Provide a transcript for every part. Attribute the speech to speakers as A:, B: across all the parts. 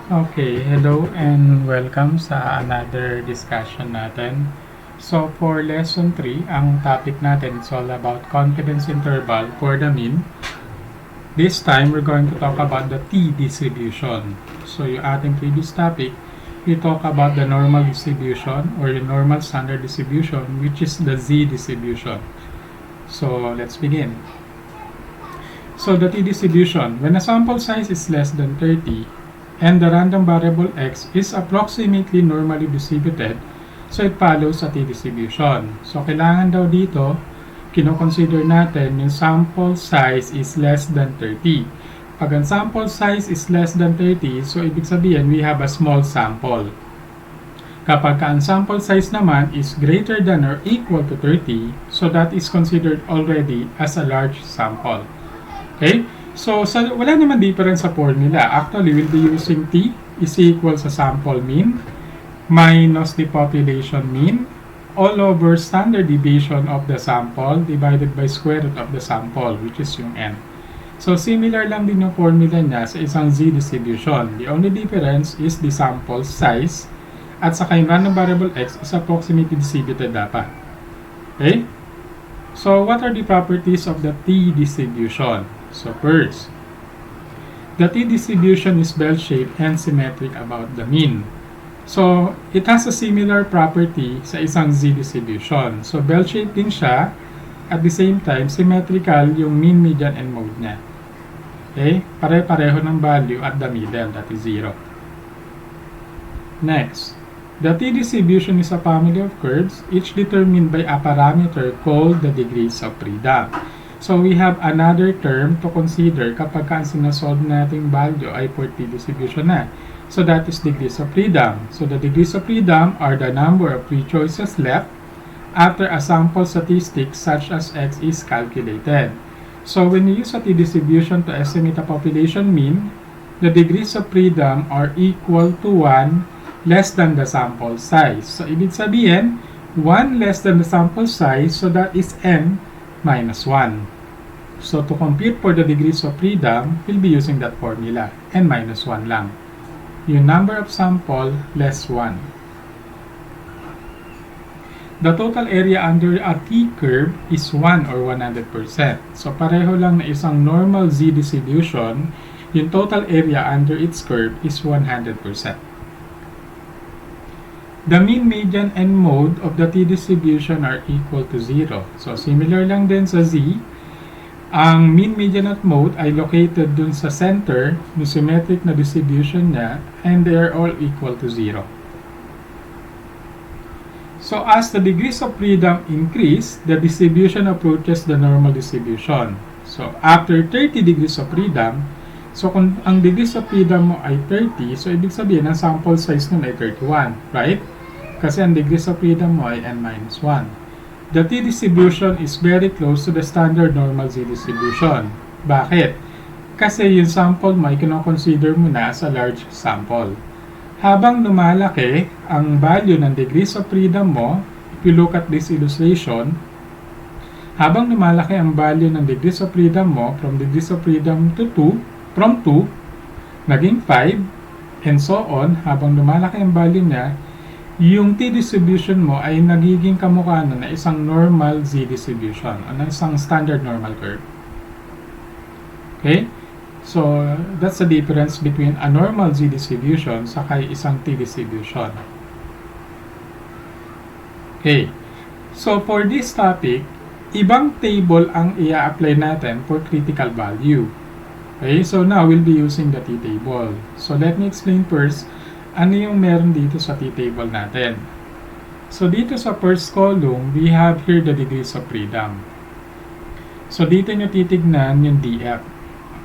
A: Okay, hello and welcome sa another discussion natin. So for lesson 3, ang topic natin is all about confidence interval for the mean. This time, we're going to talk about the t distribution. So yung ating previous topic, we talk about the normal distribution or the normal standard distribution, which is the z distribution. So let's begin. So the t distribution, when a sample size is less than 30, and the random variable x is approximately normally distributed, so it follows a t-distribution. So, kailangan daw dito, kino-consider natin yung sample size is less than 30. Pag ang sample size is less than 30, so ibig sabihin, we have a small sample. Kapag ang sample size naman is greater than or equal to 30, so that is considered already as a large sample. Okay? So, wala naman difference sa formula. Actually, we'll be using t is equal sa sample mean minus the population mean all over standard deviation of the sample divided by square root of the sample, which is yung n. So, similar lang din yung formula niya sa isang z distribution. The only difference is the sample size at saka yung random variable x is approximately distributed dapat. Okay? So, what are the properties of the t distribution? So first, the t-distribution is bell-shaped and symmetric about the mean. So, it has a similar property sa isang z-distribution. So, bell-shaped din siya. At the same time, symmetrical yung mean, median, and mode niya. Okay? Pare-pareho ng value at the middle, that is 0. Next, the t-distribution is a family of curves, each determined by a parameter called the degrees of freedom. So, we have another term to consider kapag ang sinasolve nating value ay for t-distribution na. So, that is degrees of freedom. So, the degrees of freedom are the number of free choices left after a sample statistic such as x is calculated. So, when you use a t-distribution to estimate a population mean, the degrees of freedom are equal to 1 less than the sample size. So, ibig sabihin, 1 less than the sample size, so that is n minus 1. So, to compute for the degrees of freedom, we'll be using that formula, n minus 1 lang. Yung number of sample less 1. The total area under a t-curve is 1 or 100%. So, pareho lang na isang normal z distribution, yung total area under its curve is 100%. The mean, median, and mode of the t-distribution are equal to 0. So, similar lang din sa z. Ang mean, median, at mode ay located dun sa center ng symmetric na distribution niya, and they are all equal to 0. So, as the degrees of freedom increase, the distribution approaches the normal distribution. So, after 30 degrees of freedom, so kung ang degrees of freedom mo ay 30, so ibig sabihin ang sample size nun ay 31, right? Kasi ang degrees of freedom mo ay n minus 1. The t-distribution is very close to the standard normal z-distribution. Bakit? Kasi yung sample mo ay kinoconsider mo na as a large sample. Habang lumalaki ang value ng degrees of freedom mo, if you look at this illustration, habang lumalaki ang value ng degrees of freedom mo from degrees of freedom to 2, from 2, naging 5, and so on, habang lumalaki ang value niya, yung t-distribution mo ay nagiging kamukha na isang normal z-distribution o na isang standard normal curve. Okay? So, that's the difference between a normal z-distribution saka isang t-distribution. Okay. So, for this topic, ibang table ang i-apply natin for critical value. Okay? So, now we'll be using the t-table. So, let me explain first ano yung meron dito sa t-table natin. So, dito sa first column, we have here the degrees of freedom. So, dito nyo titignan yung df.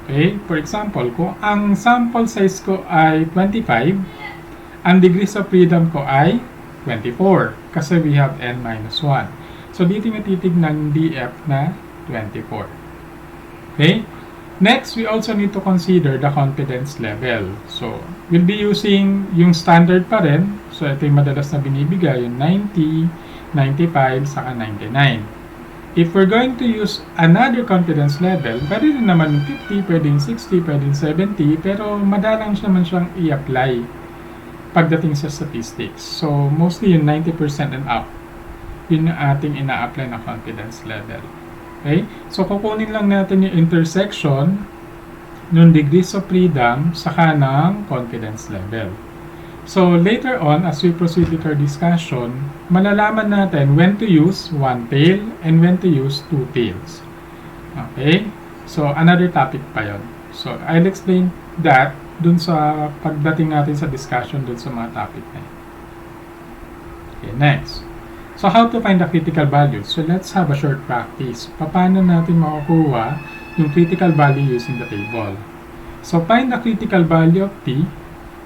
A: Okay? For example, kung ang sample size ko ay 25, ang degrees of freedom ko ay 24. Kasi we have n minus 1. So, dito nyo titignan yung df na 24. Okay? Next, we also need to consider the confidence level. So, we'll be using yung standard pa rin. So, ito yung madalas na binibigay, yung 90, 95, saka 99. If we're going to use another confidence level, pwede rin naman 50, pwedeng 60, pwedeng 70, pero madalang naman siyang i-apply pagdating sa statistics. So, mostly yung 90% and up, yun yung ating ina-apply na confidence level. Okay? So, kukunin lang natin yung intersection ng degrees of freedom saka ng confidence level. So, later on, as we proceed with our discussion, malalaman natin when to use one tail and when to use two tails. Okay? So, another topic pa yun. So, I'll explain that dun sa pagdating natin sa discussion dun sa mga topic na yun. Okay, next. So, how to find the critical value? So, let's have a short practice. Paano natin makukuha yung critical value using the table? So, find the critical value of T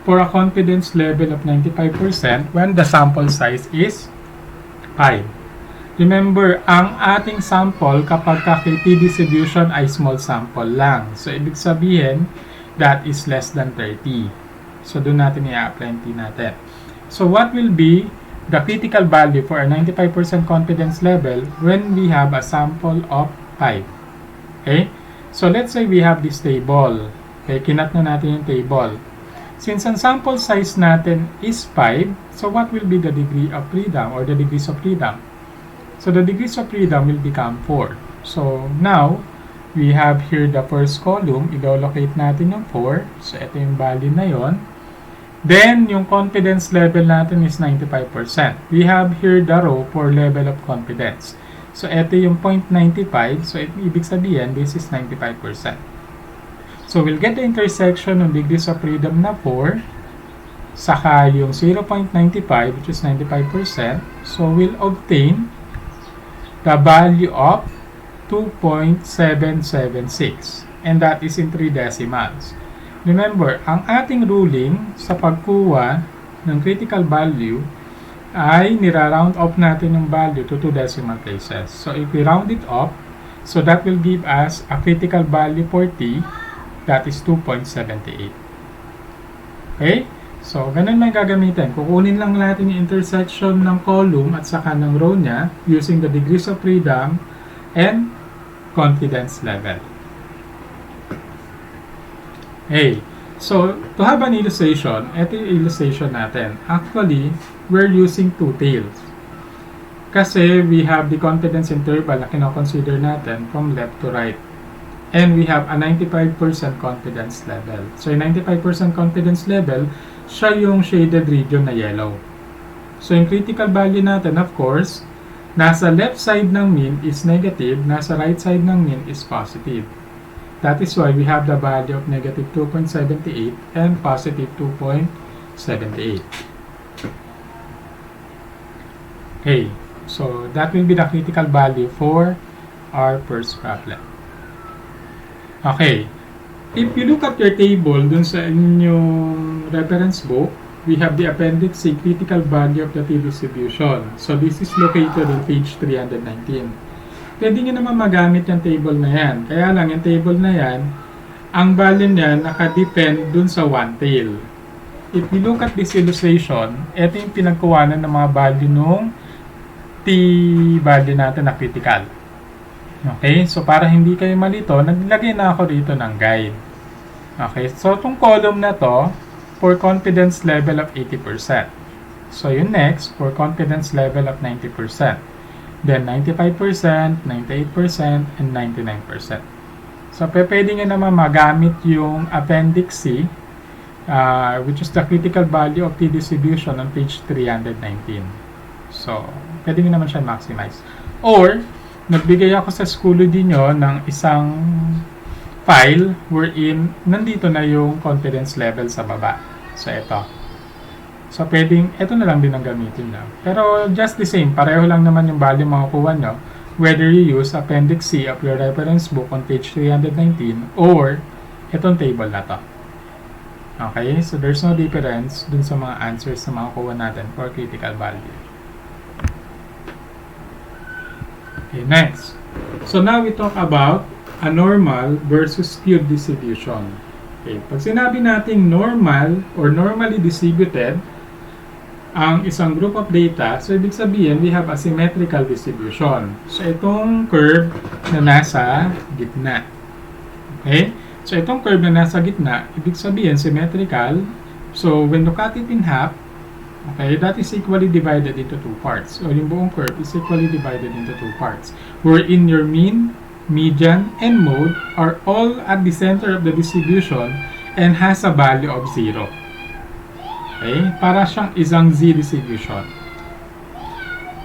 A: for a confidence level of 95% when the sample size is 5. Remember, ang ating sample kapag T distribution ay small sample lang. So, ibig sabihin, that is less than 30. So, doon natin i-apply T natin. So, what will be the critical value for a 95% confidence level when we have a sample of 5? Okay? So, let's say we have this table. Okay, kinat na natin yung table. Since ang sample size natin is 5, so what will be the degree of freedom or the degrees of freedom? So the degrees of freedom will become 4. So now, we have here the first column. I-locate natin yung 4. So ito yung value na yon. Then, yung confidence level natin is 95%. We have here the row for level of confidence. So ito yung 0.95. So ibig sabihin, this is 95%. So, we'll get the intersection ng degrees of freedom na 4, saka yung 0.95, which is 95%. So, we'll obtain the value of 2.776. And that is in 3 decimals. Remember, ang ating ruling sa pagkuha ng critical value ay nira-round off natin yung value to 2 decimal places. So, if we round it off, so that will give us a critical value for T. That is 2.78. Okay? So, ganun lang gagamitin. Kukunin lang natin yung intersection ng column at saka ng row niya using the degrees of freedom and confidence level. Okay. So, to have an illustration, ito yung illustration natin. Actually, we're using two tails. Kasi we have the confidence interval na kinoconsider natin from left to right. And we have a 95% confidence level. So, yung 95% confidence level, siya yung shaded region na yellow. So, yung critical value natin, of course, nasa left side ng mean is negative, nasa right side ng mean is positive. That is why we have the value of negative 2.78 and positive 2.78. Okay, so that will be the critical value for our first problem. Okay, if you look at your table dun sa inyong reference book, we have the appendix C, critical value of the T distribution. So this is located on page 319. Pwede nyo naman magamit yung table na yan. Kaya lang yung table na yan, ang value niya nakadepend dun sa one tail. If you look at this illustration, ito yung pinagkuhanan ng mga value nung T value natin na critical. Okay, so para hindi kayo malito, naglagay na ako dito ng guide. Okay, so itong column na to, for confidence level of 80%. So yung next, for confidence level of 90%. Then 95%, 98%, and 99%. So pwede nyo naman magamit yung appendix C, which is the critical value of T distribution on page 319. So, pwede nyo naman siya maximize. Or, nagbigay ako sa Schoology nyo ng isang file wherein nandito na yung confidence level sa baba. So, ito. So, pwedeng, ito na lang din ang gamitin nyo. Pero, just the same, pareho lang naman yung value makukuha nyo whether you use Appendix C of your reference book on page 319 or itong table na to. Okay? So, there's no difference dun sa mga answers na makukuha natin for critical value. Okay, next. So now we talk about a normal versus skewed distribution. Okay, pag sinabi nating normal or normally distributed, ang isang group of data, so ibig sabihin, we have a symmetrical distribution. So, itong curve na nasa gitna. Okay? So, itong curve na nasa gitna, ibig sabihin, symmetrical. So, when you cut it in half, okay, that is equally divided into two parts. So, yung buong curve is equally divided into two parts. Wherein your mean, median, and mode are all at the center of the distribution and has a value of 0. Okay? Para siyang isang Z distribution.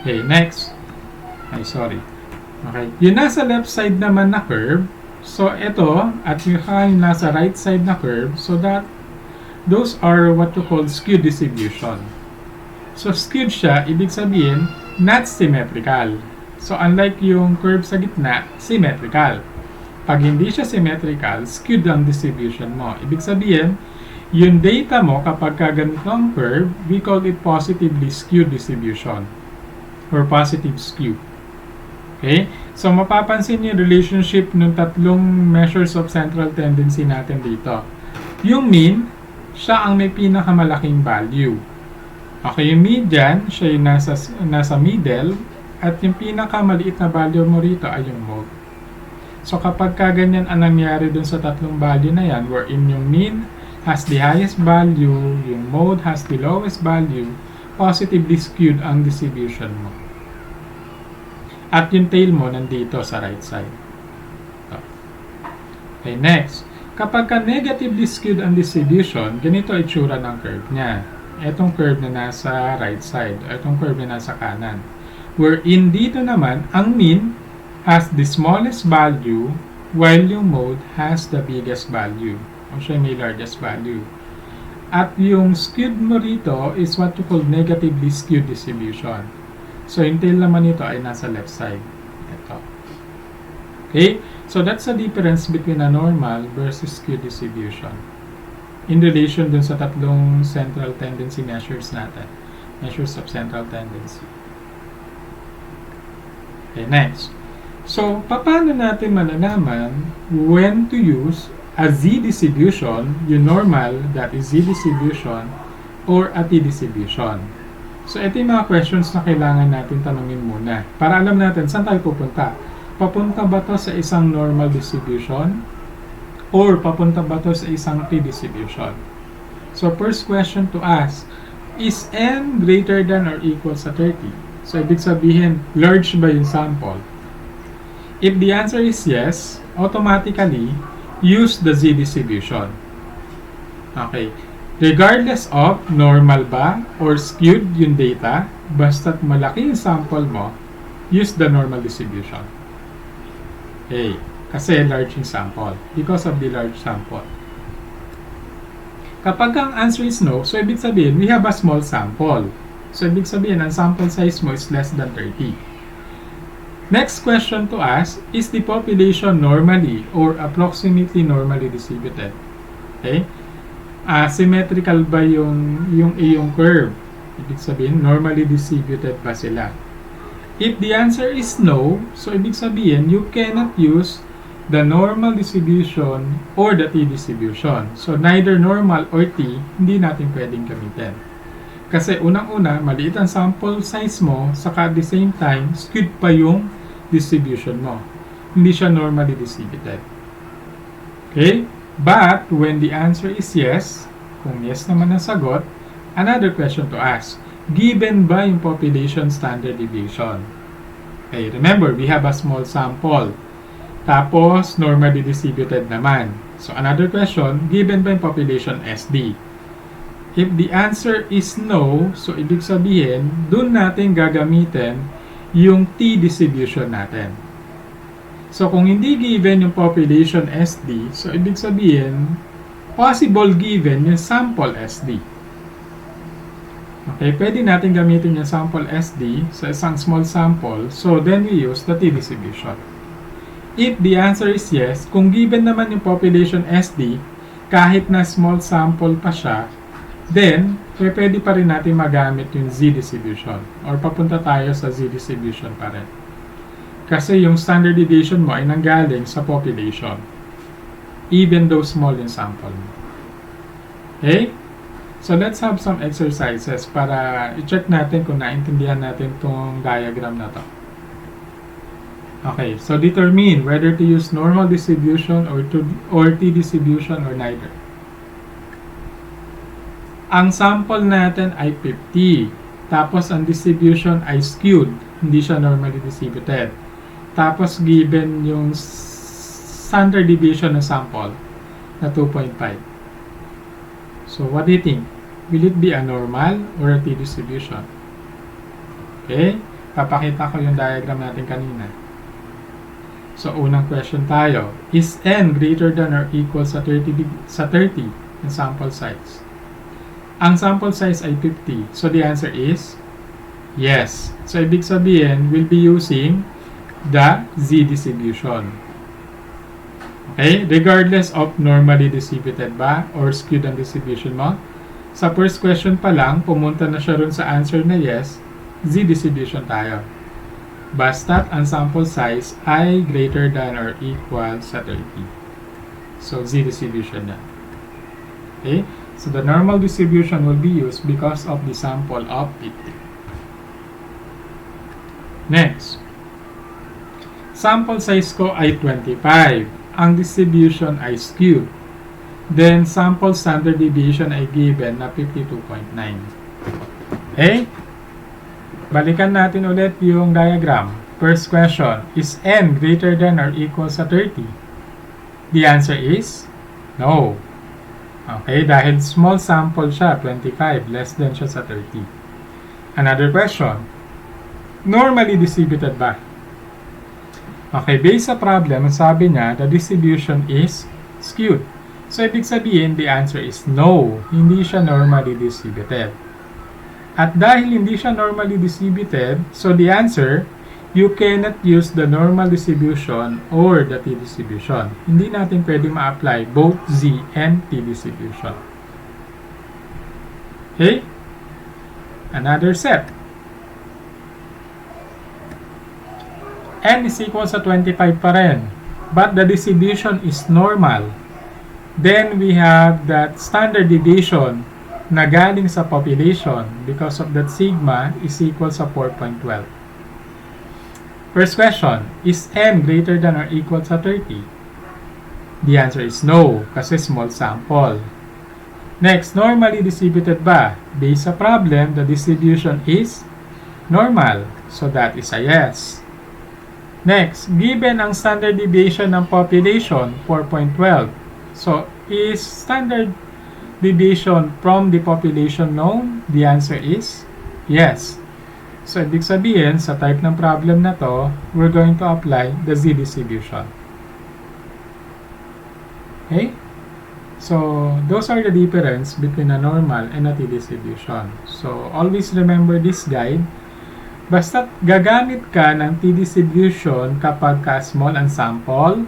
A: Okay, next. Ay, sorry. Okay. Yung nasa left side naman na curve, so ito, at yung nasa right side na curve, so that those are what you call skewed distribution. So, skewed siya, ibig sabihin, not symmetrical. So, unlike yung curve sa gitna, symmetrical. Pag hindi siya symmetrical, skewed ang distribution mo. Ibig sabihin, yung data mo, kapag ganitong curve, we call it positively skewed distribution or positive skew. Okay? So, mapapansin yung relationship ng tatlong measures of central tendency natin dito. Yung mean, siya ang may pinakamalaking value. Okay, yung median, siya yung nasa middle, at yung pinakamaliit na value mo rito ay yung mode. So, kapag ganyan ang nangyari dun sa tatlong value na yan, wherein yung mean has the highest value, yung mode has the lowest value, positively skewed ang distribution mo. At yung tail mo nandito sa right side. So, okay, next. Kapag negatively skewed ang distribution, ganito itsura ng curve niya. Itong curve na nasa right side, itong curve na nasa kanan. Wherein dito naman, ang mean has the smallest value while yung mode has the biggest value. O siya may largest value. At yung skewed mo rito is what you call negatively skewed distribution. So, yung tail naman nito ay nasa left side. Ito. Okay? So, that's the difference between a normal versus skewed distribution. In relation dun sa tatlong central tendency measures natin. Measures of central tendency. Okay, next. So, paano natin malalaman when to use a Z distribution, yung normal, that is Z distribution, or a T distribution? So, ito yung mga questions na kailangan natin tanungin muna. Para alam natin, saan tayo pupunta? Papunta ba to sa isang normal distribution? Or papunta ba to sa isang T distribution? So, first question to ask, is N greater than or equal sa 30? So, ibig sabihin, large ba yung sample? If the answer is yes, automatically, use the Z distribution. Okay. Regardless of normal ba or skewed yung data, basta't malaki yung sample mo, use the normal distribution. Okay. Kasi large yung sample. Because of the large sample. Kapag ang answer is no, so ibig sabihin, we have a small sample. So ibig sabihin, ang sample size mo is less than 30. Next question to ask, is the population normally or approximately normally distributed? Okay? Symmetrical ba yung curve? Ibig sabihin, normally distributed ba sila? If the answer is no, so ibig sabihin, you cannot use the normal distribution or the T distribution. So, neither normal or T, hindi natin pwedeng gamitin. Kasi unang-una, maliit ang sample size mo, saka at the same time, skewed pa yung distribution mo. Hindi siya normally distributed. Okay? But, when the answer is yes, kung yes naman ang sagot, another question to ask, given ba yung population standard deviation? Okay, remember, we have a small sample. Tapos, normally distributed naman. So, another question, given ba yung population SD? If the answer is no, so ibig sabihin, dun natin gagamitin yung T distribution natin. So, kung hindi given yung population SD, so ibig sabihin, possible given yung sample SD. Okay, pwede natin gamitin yung sample SD sa isang small sample, so then we use the T distribution. If the answer is yes, kung given naman yung population SD, kahit na small sample pa siya, then, pwede pa rin natin magamit yung Z distribution or papunta tayo sa Z distribution pa rin. Kasi yung standard deviation mo ay nanggaling sa population even though small yung sample mo. Okay? So let's have some exercises para i-check natin kung naintindihan natin itong diagram na to. Okay, so determine whether to use normal distribution or t-distribution or neither. Ang sample natin ay 50. Tapos ang distribution ay skewed. Hindi siya normally distributed. Tapos given yung standard deviation ng sample na 2.5. So what do you think? Will it be a normal or a t-distribution? Okay, papakita ko yung diagram natin kanina. So, unang question tayo. Is n greater than or equal sa 30 in sample size? Ang sample size ay 50. So, the answer is yes. So, ibig sabihin, we'll be using the z distribution. Okay? Regardless of normally distributed ba or skewed ang distribution mo. Sa first question pa lang, pumunta na siya rin sa answer na yes, z distribution tayo. Basta't ang sample size ay greater than or equal sa 30. So, z distribution na. Okay? So, the normal distribution will be used because of the sample of 50. Next. Sample size ko ay 25. Ang distribution ay skewed. Then, sample standard deviation ay given na 52.9. Okay? Balikan natin ulit yung diagram. First question, is n greater than or equal sa 30? The answer is no. Okay, dahil small sample siya, 25, less than siya sa 30. Another question, normally distributed ba? Okay, based sa problem, sabi niya, the distribution is skewed. So, ibig sabihin, the answer is no. Hindi siya normally distributed. At dahil hindi siya normally distributed, so the answer, you cannot use the normal distribution or the t-distribution. Hindi natin pwede ma-apply both z and t-distribution. Okay? Another set. N is equal sa 25 pa rin, but the distribution is normal. Then we have that standard deviation na galing sa population because of that sigma is equal sa 4.12. First question, is n greater than or equal sa 30? The answer is no, kasi small sample. Next, normally distributed ba? Based sa problem, the distribution is normal. So that is a yes. Next, given ang standard deviation ng population, 4.12. So, is standard deviation from the population known? The answer is yes. So, ibig sabihin, sa type ng problem na to, we're going to apply the z distribution. Okay? So, those are the difference between a normal and a t-distribution. So, always remember this guide. Basta gagamit ka ng t-distribution kapag ka-small ang sample,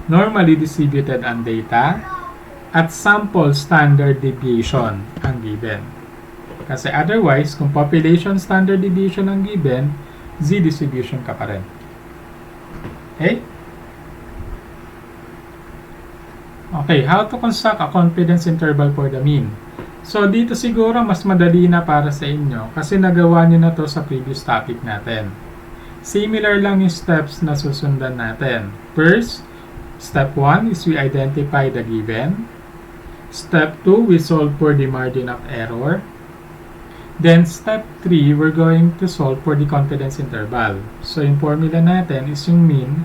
A: normally distributed ang data, at sample standard deviation ang given. Kasi otherwise, kung population standard deviation ang given, z distribution ka pa rin. Okay? Okay, how to construct a confidence interval for the mean. So, dito siguro mas madali na para sa inyo kasi nagawa nyo na to sa previous topic natin. Similar lang yung steps na susundan natin. First, step 1 is we identify the given. Step 2, we solve for the margin of error. Then, step 3, we're going to solve for the confidence interval. So, yung formula natin is yung mean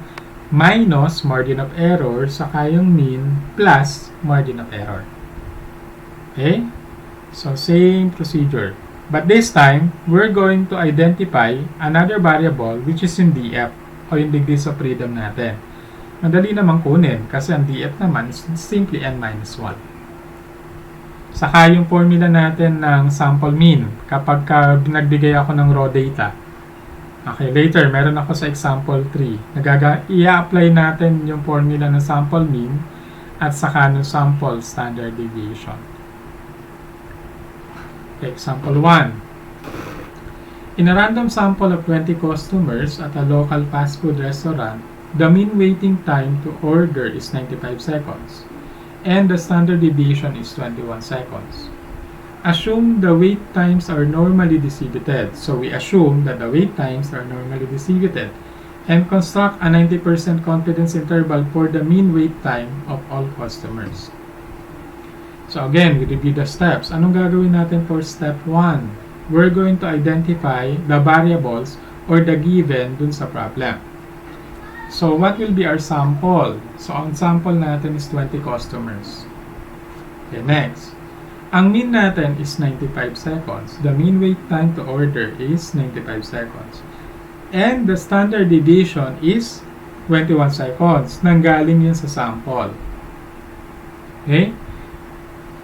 A: minus margin of error saka yung mean plus margin of error. Okay? So, same procedure. But this time, we're going to identify another variable which is in df o yung degrees of freedom natin. Madali naman kunin kasi ang df naman is simply n minus 1. Saka yung formula natin ng sample mean kapag nagbigay ako ng raw data. Okay, later meron ako sa example 3. I-apply natin yung formula ng sample mean at saka ng sample standard deviation. Okay, example 1. In a random sample of 20 customers at a local fast food restaurant, the mean waiting time to order is 95 seconds. And the standard deviation is 21 seconds. assume the wait times are normally distributed. So we assume that the wait times are normally distributed and construct a 90% confidence interval for the mean wait time of all customers. So again, we review the steps. Anong gagawin natin for step 1? We're going to identify the variables or the given dun sa problem. So what will be our sample? So ang sample natin is 20 customers. Okay, next. Ang mean natin is 95 seconds. The mean wait time to order is 95 seconds. And the standard deviation is 21 seconds. Nanggaling yun sa sample. Okay?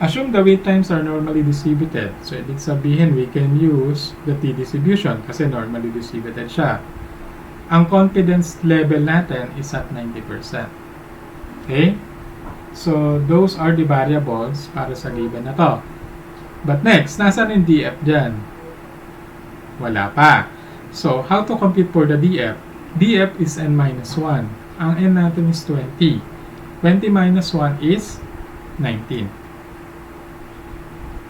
A: Assume the wait times are normally distributed. So, ibig sabihin, we can use the t-distribution kasi normally distributed siya. Ang confidence level natin is at 90%. Okay? So, those are the variables para sa given na to. But next, nasaan yung DF dyan? Wala pa. So, how to compute for the DF? DF is n-1. Ang n natin is 20. 20 minus 1 is 19.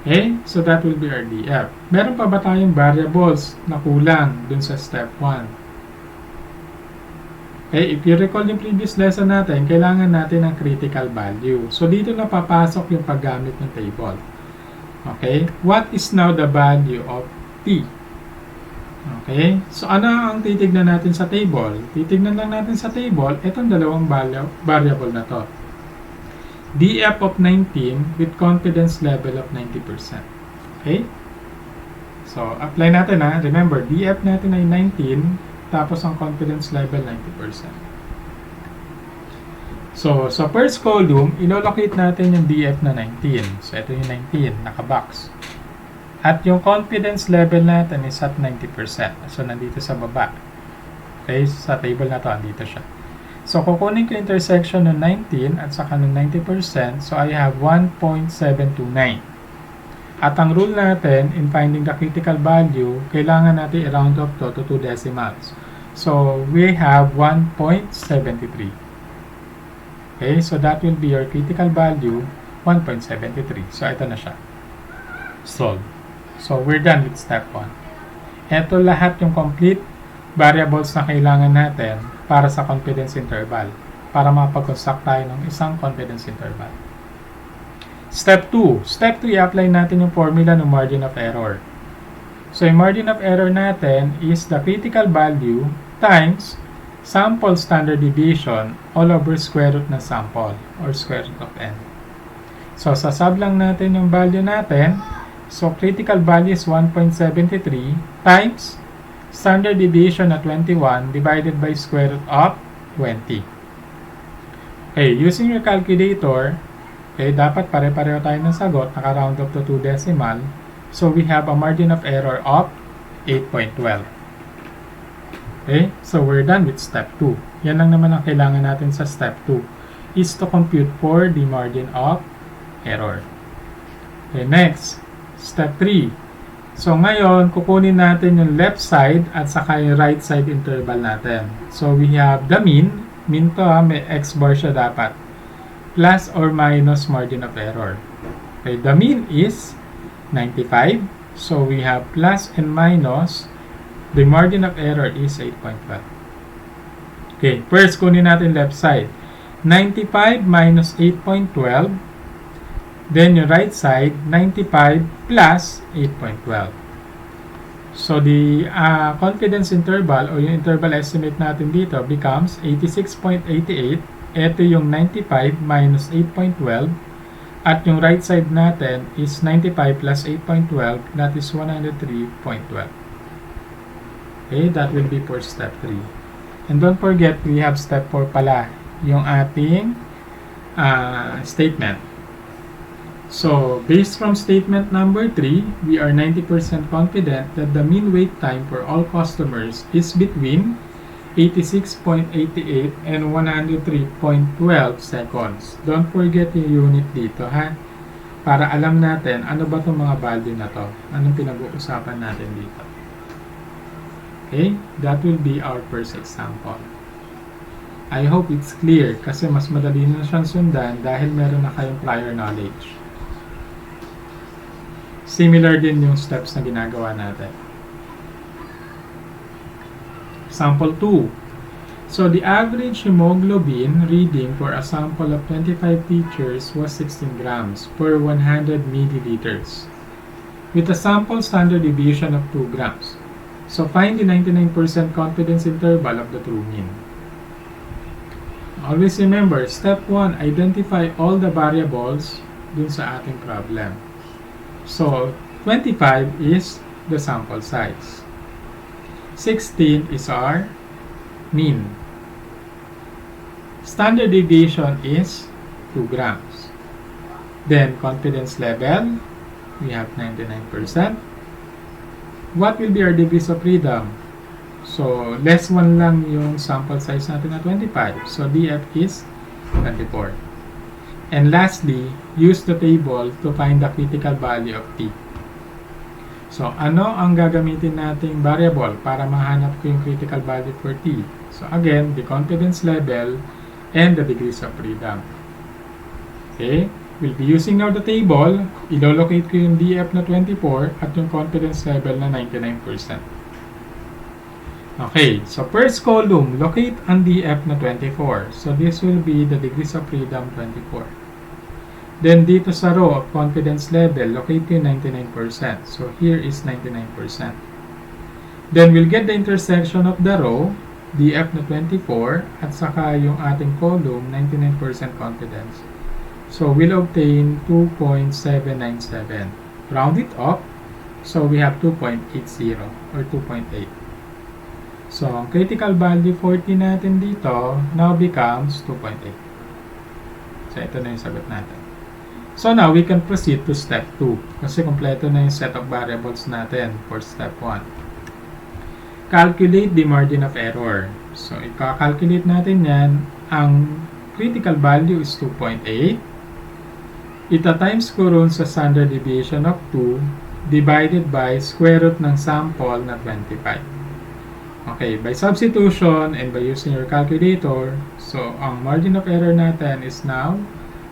A: Okay? So, that will be our DF. Meron pa ba tayong variables na kulang dun sa step 1? Okay, if you recall yung previous lesson natin, kailangan natin ng critical value. So, dito na papasok yung paggamit ng table. Okay, what is now the value of t? Okay, so ano ang titignan natin sa table? Titignan lang natin sa table itong dalawang variable na to. DF of 19 with confidence level of 90%. Okay, so apply natin ha. Remember, DF natin ay 19. Tapos ang confidence level 90%. So, sa first column, ilolocate natin yung DF na 19. So, ito yung 19, nakabox. At yung confidence level natin is at 90%. So, nandito sa baba. Okay, sa table na to, andito siya. So, kukunin ko intersection ng 19 at saka ng 90%. So, I have 1.729. At ang rule natin in finding the critical value, kailangan natin i-round off to 2 decimals. So, we have 1.73. Okay, so that will be your critical value, 1.73. So, ito na siya. Solve. So, we're done with step 1. Ito lahat yung complete variables na kailangan natin para sa confidence interval. Para mapag-construct tayo ng isang confidence interval. Step 2. Step 2, i-apply natin yung formula ng margin of error. So, yung margin of error natin is the critical value times sample standard deviation all over square root ng sample or square root of n. So, sasub lang natin yung value natin. So, critical value is 1.73 times standard deviation na 21 divided by square root of 20. Okay, using your calculator, okay, dapat pare-pareho tayo ng sagot, naka-round up to 2 decimal. So, we have a margin of error of 8.12. Okay, so we're done with step 2. Yan lang naman ang kailangan natin sa step 2, is to compute for the margin of error. Okay, next, step 3. So, ngayon, kukunin natin yung left side at saka yung right side interval natin. So, we have the mean. Mean to may x bar siya dapat. Plus or minus margin of error. Okay, the mean is 95. So, we have plus and minus. The margin of error is 8.5. Okay, first kunin natin left side. 95 minus 8.12. Then yung right side, 95 plus 8.12. So, the confidence interval o yung interval estimate natin dito becomes 86.88. Ito yung 95 minus 8.12. At yung right side natin is 95 plus 8.12. That is 103.12. Okay, that will be for step 3. And don't forget, we have step 4 pala. Yung ating statement. So, based from statement number 3, we are 90% confident that the mean wait time for all customers is between 86.88 and 103.12 seconds. Don't forget yung unit dito, ha? Para alam natin ano ba itong mga value na to. Anong pinag-uusapan natin dito. Okay? That will be our first example. I hope it's clear kasi mas madali na siyang sundan dahil meron na kayong prior knowledge. Similar din yung steps na ginagawa natin. Example 2. So the average hemoglobin reading for a sample of 25 teachers was 16 grams per 100 milliliters with a sample standard deviation of 2 grams. So find the 99% confidence interval of the true mean. Always remember, step 1, identify all the variables dun sa ating problem. So 25 is the sample size. 16 is our mean. Standard deviation is 2 grams. Then confidence level, we have 99%. What will be our degrees of freedom? So less 1 lang yung sample size natin na 25. So DF is 24. And lastly, use the table to find the critical value of T. So ano ang gagamitin nating variable para mahanap ko yung critical value for T? So again, the confidence level and the degrees of freedom. Okay? We'll be using now the table. Ilolocate ko yung DF na 24 at yung confidence level na 99%. Okay, so first column, locate ang DF na 24. So this will be the degrees of freedom 24. Then dito sa row of confidence level, locate ko yung 99%. So here is 99%. Then we'll get the intersection of the row, DF na 24, at saka yung ating column, 99% confidence. So we'll obtain 2.797. Round it up. So we have 2.80 or 2.8. So ang critical value 40 natin dito now becomes 2.8. So ito na yung sagot natin. So now we can proceed to step 2 kasi kompleto na yung set of variables natin for step 1. Calculate the margin of error. So i-calculate natin yan. Ang critical value is 2.8. Ita-times ko ron sa standard deviation of 2 divided by square root ng sample na 25. Okay, by substitution and by using your calculator, so ang margin of error natin is now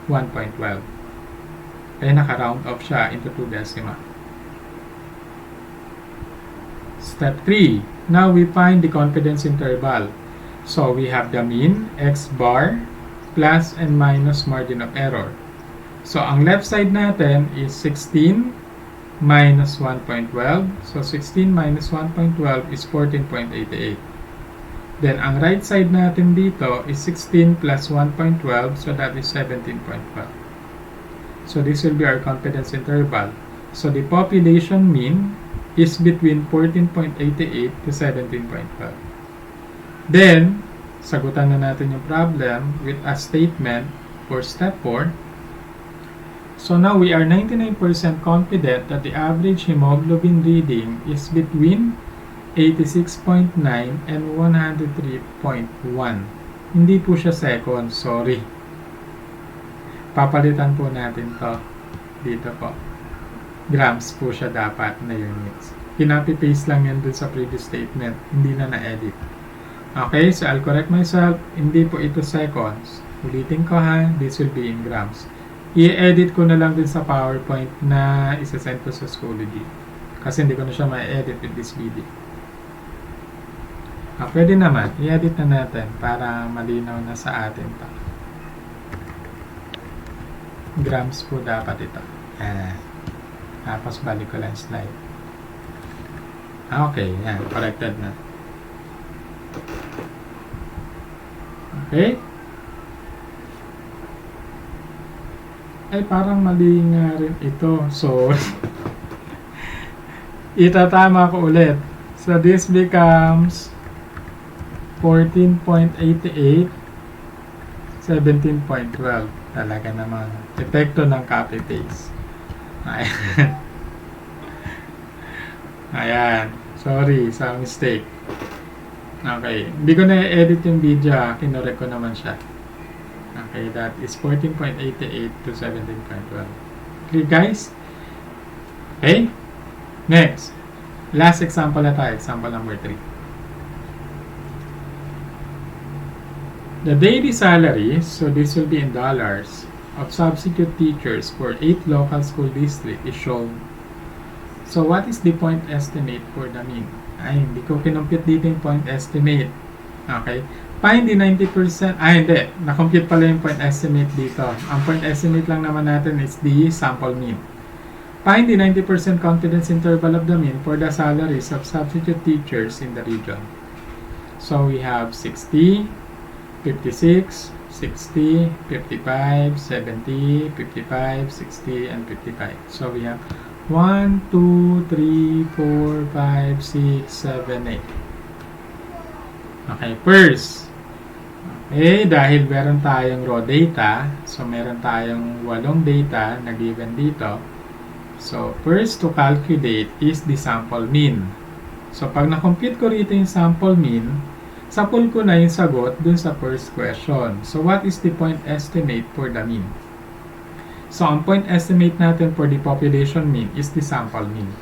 A: 1.12. Kaya naka-round off siya into 2 decimal. Step 3. Now we find the confidence interval. So we have the mean, x bar, plus and minus margin of error. So ang left side natin is 16 minus 1.12. So 16 minus 1.12 is 14.88. Then ang right side natin dito is 16 plus 1.12. So that is 17.12. So this will be our confidence interval. So the population mean is between 14.88 to 17.12. Then, sagutan na natin yung problem with a statement for step 4. So now we are 99% confident that the average hemoglobin reading is between 86.9 and 103.1. Hindi po siya second, sorry. Papalitan po natin to dito po. Grams po siya dapat na units. Pinapi-paste lang yan dun sa previous statement. Hindi na na-edit. Okay, so I'll correct myself. Hindi po ito seconds. Ulitin ko ha, this will be in grams. I-edit ko na lang din sa PowerPoint na isa-send ko sa Schoology. Kasi hindi ko na siya ma-edit with this video. Pwede naman. I-edit na natin para malinaw na sa atin pa. Grams po dapat ito. Tapos balik ko lang slide. Okay, yan. Corrected na. Okay. Ay, parang mali nga rin ito. So, itatama ko ulit. So, this becomes 14.88, 17.12. Talaga naman. Epekto ng copy-paste. Ayan. Ayan. Sorry sa mistake. Okay. Hindi ko na-edit yung video. Kinorek ko naman siya. Okay. That is 14.88 to 17.12. Okay, guys? Okay? Next. Last example na tayo. Example number 3. The daily salaries, so this will be in dollars, of substitute teachers for 8 local school districts is shown. So, what is the point estimate for the mean? Ay, hindi ko kinumpute dito yung point estimate. Okay? Find the 90%, hindi. Na-compute pala yung point estimate dito. Ang point estimate lang naman natin is the sample mean. Find the 90% confidence interval of the mean for the salaries of substitute teachers in the region. So, we have 60, 56, 60, 55, 70, 55, 60, and 55. So, we have 1, 2, 3, 4, 5, 6, 7, 8. Okay, first. Okay, dahil meron tayong raw data, so meron tayong 8 data na given dito. So, first to calculate is the sample mean. So, pag na-compute ko rito yung sample mean, sapul ko na yung sagot dun sa first question. So, what is the point estimate for the mean? So, ang point estimate natin for the population mean is the sample mean.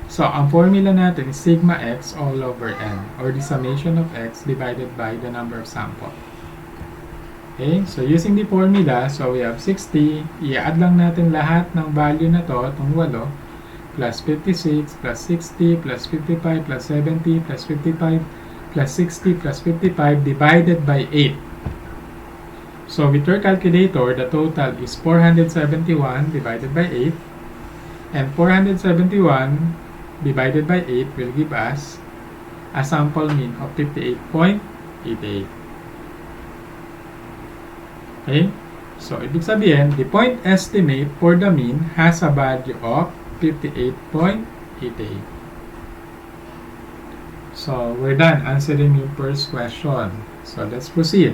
A: So, ang formula natin is sigma x all over n, or the summation of x divided by the number of sample. Okay, so using the formula, so we have 60, i-add lang natin lahat ng value na to, itong 8, plus 56, plus 60, plus 55, plus 70, plus 55, plus 60, plus 55, divided by 8. So, with your calculator, the total is 471 divided by 8, and 471 divided by 8 will give us a sample mean of 58.88. Okay? So, ibig sabihin, the point estimate for the mean has a value of 58.88. So, we're done answering yung first question. So, let's proceed.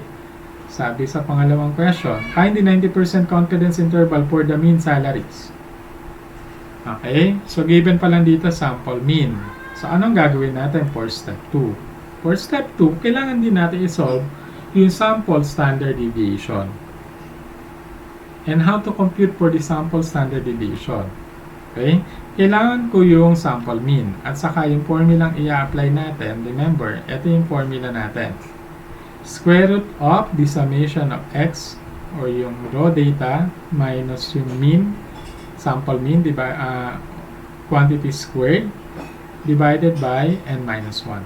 A: Sabi sa pangalawang question, find the 90% confidence interval for the mean salaries. Okay? So, given pa lang dito sample mean. So, anong gagawin natin for step 2? For step 2, kailangan din natin isolve yung sample standard deviation. And how to compute for the sample standard deviation? Okay? Kailangan ko yung sample mean. At saka yung formulang i-apply natin, remember, ito yung formula natin. Square root of the summation of x, or yung raw data, minus yung mean, sample mean, quantity squared, divided by n minus 1.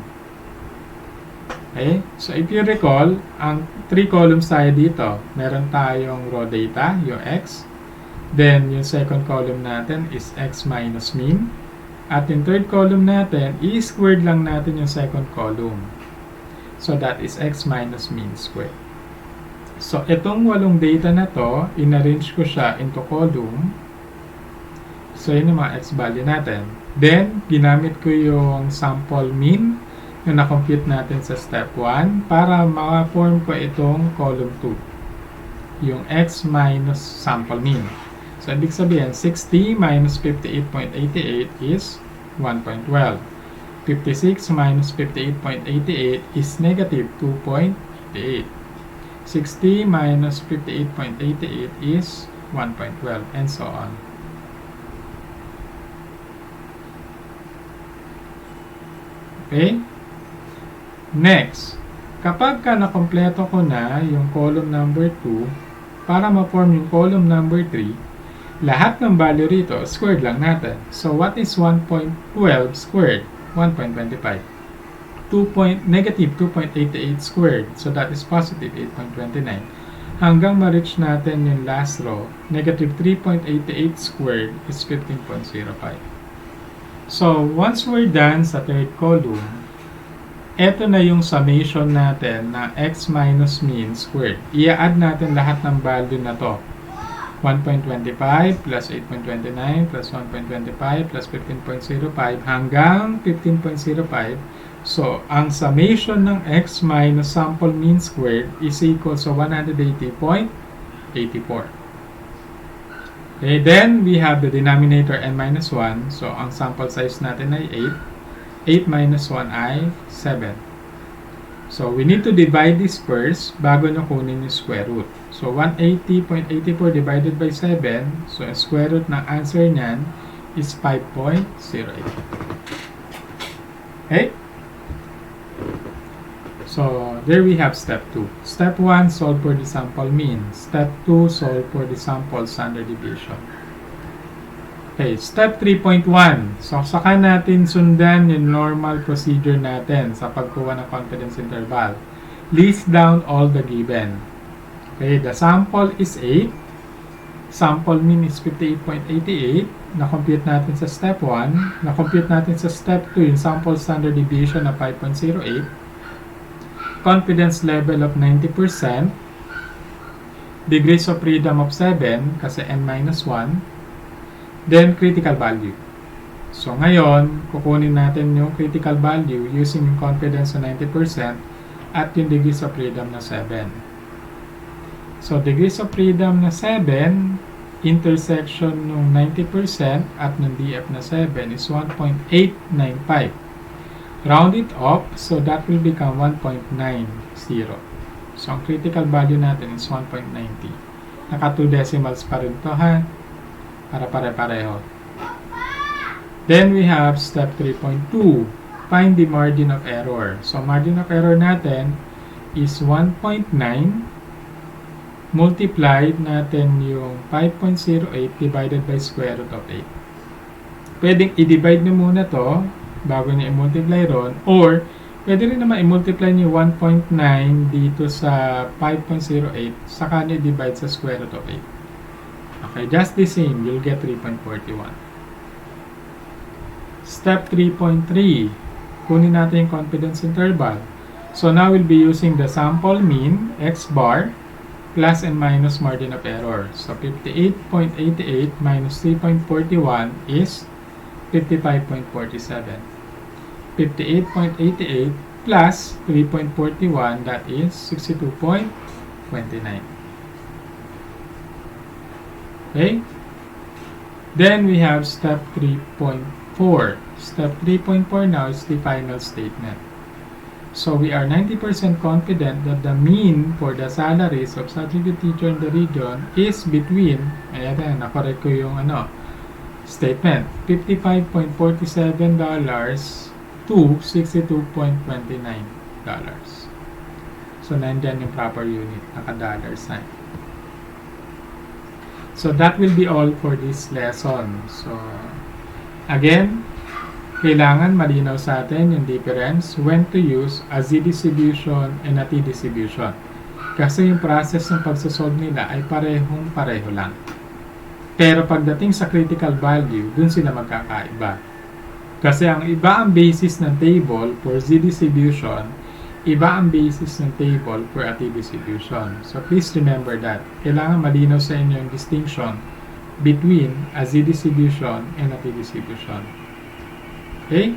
A: Okay? So, if you recall, ang 3 columns tayo dito. Meron tayong raw data, yung x. Then, yung second column natin is x minus mean. At yung third column natin, i-squared lang natin yung second column. So, that is x minus mean squared. So, itong 8 data na to, in-arrange ko siya into column. So, yun yung mga x value natin. Then, ginamit ko yung sample mean yung na-compute natin sa step 1 para maka-form ko itong column 2. Yung x minus sample mean. So, ibig sabihin, 60 minus 58.88 is 1.12. 56 minus 58.88 is negative 2.88. 60 minus 58.88 is 1.12, and so on. Okay? Next, kapag ka nakompleto ko na yung column number 2, para ma-form yung column number 3, lahat ng value rito, squared lang natin. So, what is 1.12 squared? 1.25. Negative 2.88 squared. So, that is positive 8.29. Hanggang ma-reach natin yung last row, negative 3.88 squared is 15.05. So, once we're done sa third column, eto na yung summation natin na x minus mean squared. I-add natin lahat ng value na to. 1.25 plus 8.29 plus 1.25 plus 15.05 hanggang 15.05. So, ang summation ng x minus sample mean squared is equal to 180.84. Okay, then we have the denominator n minus 1. So, ang sample size natin ay 8. 8 minus 1 ay 7. So, we need to divide this first bago nyo kunin yung square root. So, 180.84 divided by 7. So, ang square root ng answer nyan is 5.08. Okay? So, there we have step 2. Step 1, solve for the sample mean. Step 2, solve for the sample standard deviation. Okay, step 3.1. So, saka natin sundan yung normal procedure natin sa pagkuha ng confidence interval. List down all the given. Okay, the sample is 8. Sample mean is 58.88. Na-compute natin sa step 1. Na-compute natin sa step 2 yung sample standard deviation na 5.08. Confidence level of 90%. Degrees of freedom of 7 kasi n-1. Then, critical value. So, ngayon, kukunin natin yung critical value using yung confidence na 90% at yung degrees of freedom na 7. So, degrees of freedom na 7, intersection ng 90% at ng DF na 7 is 1.895. Round it up, so that will become 1.90. So, ang critical value natin is 1.90. Naka 2 decimals pa rin to, ha? Para pare-pareho. Then we have step 3.2. Find the margin of error. So, margin of error natin is 1.9. Multiplied natin yung 5.08 divided by square root of 8. Pwedeng i-divide nyo muna to bago nyo i-multiply ron. Or, pwede rin naman i-multiply nyo 1.9 dito sa 5.08 saka nyo i-divide sa square root of 8. Okay, just the same, you'll get 3.41. Step 3.3. Kunin natin yung confidence interval. So now we'll be using the sample mean, x bar, plus and minus margin of error. So 58.88 minus 3.41 is 55.47. 58.88 plus 3.41, that is 62.29. Okay? Then we have step 3.4. Step 3.4 now is the final statement. So we are 90% confident that the mean for the salaries of substitute teacher in the region is between, ayan, nakorek ko yung statement, $55.47 to $62.29. So nandyan yung proper unit, naka $ sign. So that will be all for this lesson. So again, kailangan malinaw sa atin yung difference when to use a z-distribution and a t-distribution. Kasi yung process ng pagsasolve nila ay pareho lang. Pero pagdating sa critical value, dun sila magkakaiba. Kasi ang iba ang basis ng table for z-distribution, iba ang basis ng table for a t-distribution. So please remember that. Kailangan malinaw sa inyo yung distinction between a z-distribution and a t-distribution. Okay?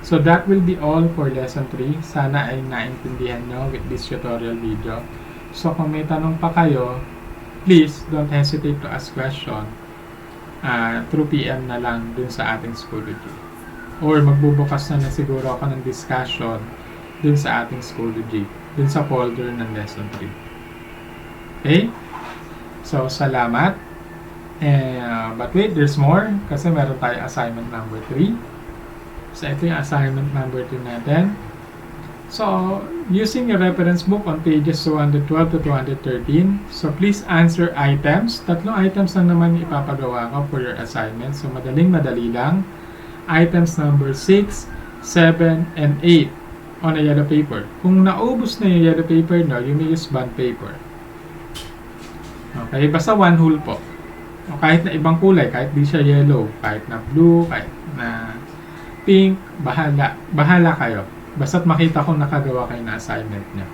A: So that will be all for lesson 3. Sana ay naintindihan nyo with this tutorial video. So kung may tanong pa kayo, please don't hesitate to ask question through PM na lang dun sa ating Schoology. Or magbubukas na siguro ako ng discussion dun sa ating Schoology, dun sa folder ng lesson 3. Okay? So, salamat. But wait, there's more kasi meron tayong assignment number 3. So, ito yung assignment number 2 natin. So, using your reference book on pages 212 to 213, so please answer items. 3 items lang naman ipapagawa ko for your assignment. So, madaling-madali lang. Items number 6, 7, and 8 on a yellow paper. Kung naubos na yung yellow paper, no, you may use bond paper. Okay, basta one whole po. O kahit na ibang kulay, kahit di siya yellow, kahit na blue, kahit na pink, bahala kayo. Basta't makita kong nakagawa kayo na assignment niya.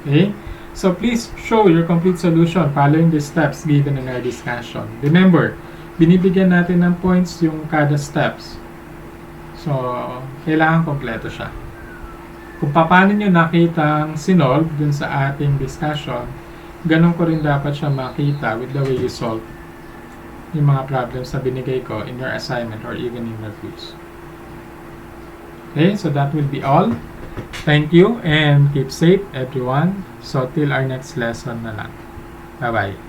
A: Okay? So please show your complete solution following the steps given in our discussion. Remember, binibigyan natin ng points yung kada steps. So, kailangan kompleto siya. Kung paano nyo nakitang sinolve dun sa ating discussion, ganun ko rin dapat siya makita with the way you solve yung mga problems na binigay ko in your assignment or even in your quiz. Okay, so that will be all. Thank you and keep safe everyone. So till our next lesson na lang. Bye-bye.